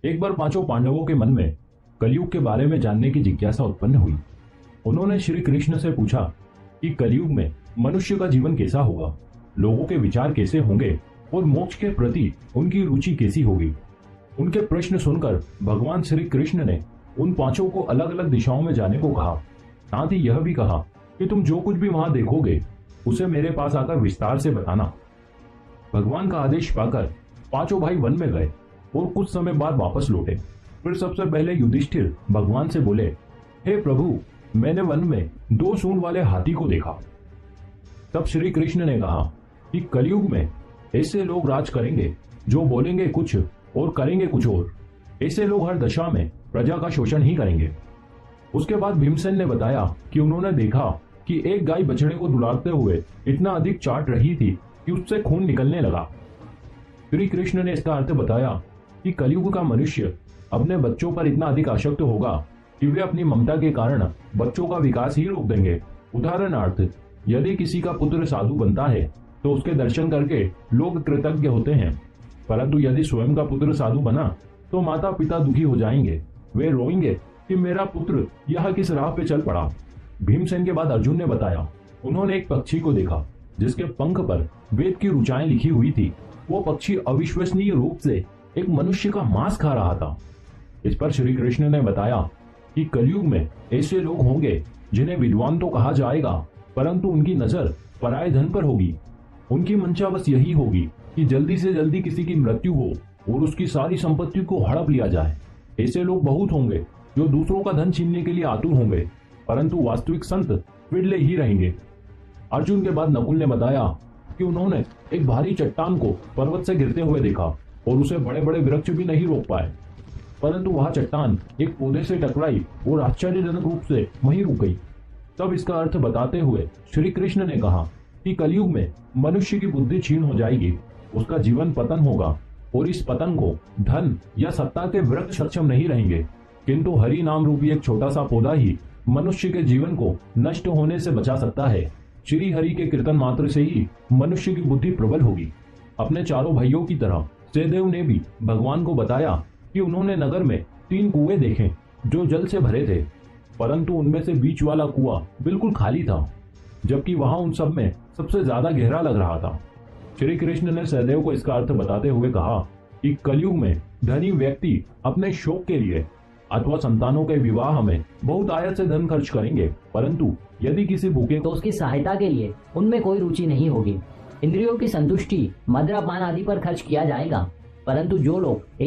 एक बार पांचों पांडवों के मन में कलयुग के बारे में जानने की जिज्ञासा उत्पन्न हुई। उन्होंने श्री कृष्ण से पूछा कि कलयुग में मनुष्य का जीवन कैसा होगा, लोगों के विचार कैसे होंगे और मोक्ष के प्रति उनकी रुचि कैसी होगी। उनके प्रश्न सुनकर भगवान श्री कृष्ण ने उन पांचों को अलग अलग दिशाओं में जाने को कहा। साथ ही यह भी कहा कि तुम जो कुछ भी वहां देखोगे उसे मेरे पास आकर विस्तार से बताना। भगवान का आदेश पाकर पांचों भाई वन में गए और कुछ समय बाद वापस लौटे। फिर सबसे पहले युधिष्ठिर भगवान से बोले, हे प्रभु, मैंने वन में 2 सूंड वाले हाथी को देखा। तब श्री कृष्ण ने कहा कि कलयुग में ऐसे लोग राज करेंगे जो बोलेंगे कुछ और करेंगे कुछ और। ऐसे लोग हर दशा में प्रजा का शोषण ही करेंगे। उसके बाद भीमसेन ने बताया कि उन्होंने देखा कि एक गाय बछड़े को दुलारते हुए इतना अधिक चाट रही थी कि उससे खून निकलने लगा। श्री कृष्ण ने इसका अर्थ बताया कि कलयुग का मनुष्य अपने बच्चों पर इतना अधिक आसक्त होगा कि वे अपनी ममता के कारण बच्चों का विकास ही रोक देंगे। उदाहरणार्थ, यदि किसी का पुत्र साधु बनता है तो उसके दर्शन करके लोग कृतज्ञ होते हैं, परंतु यदि स्वयं का पुत्र साधु बना तो माता पिता दुखी हो जाएंगे। वे रोएंगे कि मेरा पुत्र यह किस राह पे चल पड़ा। भीमसेन के बाद अर्जुन ने बताया, उन्होंने एक पक्षी को देखा जिसके पंख पर वेद की ऋचाएं लिखी हुई थी। वो पक्षी अविश्वसनीय रूप से एक मनुष्य का मांस खा रहा था। इस पर श्री कृष्ण ने बताया कि कलयुग में ऐसे लोग होंगे जिन्हें विद्वान तो कहा जाएगा, परंतु उनकी नजर पराये धन पर होगी। उनकी मंशा बस यही होगी कि जल्दी से जल्दी किसी की मृत्यु हो और उसकी सारी संपत्ति को हड़प लिया जाए। ऐसे लोग बहुत होंगे जो दूसरों का धन छीनने के लिए आतुर होंगे, परंतु वास्तविक संत विरले ही रहेंगे। अर्जुन के बाद नकुल ने बताया कि उन्होंने एक भारी चट्टान को पर्वत से गिरते हुए देखा और उसे बड़े बड़े वृक्ष भी नहीं रोक पाए, परंतु वह चट्टान एक पौधे से टकराई और आश्चर्यजनक रूप से वहीं रुक गई। तब इसका अर्थ बताते हुए श्री कृष्ण ने कहा कि कलयुग में मनुष्य की बुद्धि क्षीण हो जाएगी, उसका जीवन पतन होगा और इस पतन को धन या सत्ता के वृक्ष सक्षम नहीं रहेंगे, किंतु हरि नाम रूपी एक छोटा सा पौधा ही मनुष्य के जीवन को नष्ट होने से बचा सकता है। श्री हरि के कीर्तन मात्र से ही मनुष्य की बुद्धि प्रबल होगी। अपने चारों भाइयों की तरह सहदेव ने भी भगवान को बताया कि उन्होंने नगर में 3 कुएं देखे जो जल से भरे थे, परंतु उनमें से बीच वाला कुआं बिल्कुल खाली था, जबकि वहां उन सब में सबसे ज्यादा गहरा लग रहा था। श्री कृष्ण ने सहदेव को इसका अर्थ बताते हुए कहा कि कलयुग में धनी व्यक्ति अपने शौक के लिए अथवा संतानों के विवाह में बहुत आयत से धन खर्च करेंगे, परंतु यदि किसी भूखे तो उसकी सहायता के लिए उनमें कोई रुचि नहीं होगी। इंद्रियों की संतुष्टि, मदिरा पान आदि पर खर्च किया जाएगा, परंतु जो लोग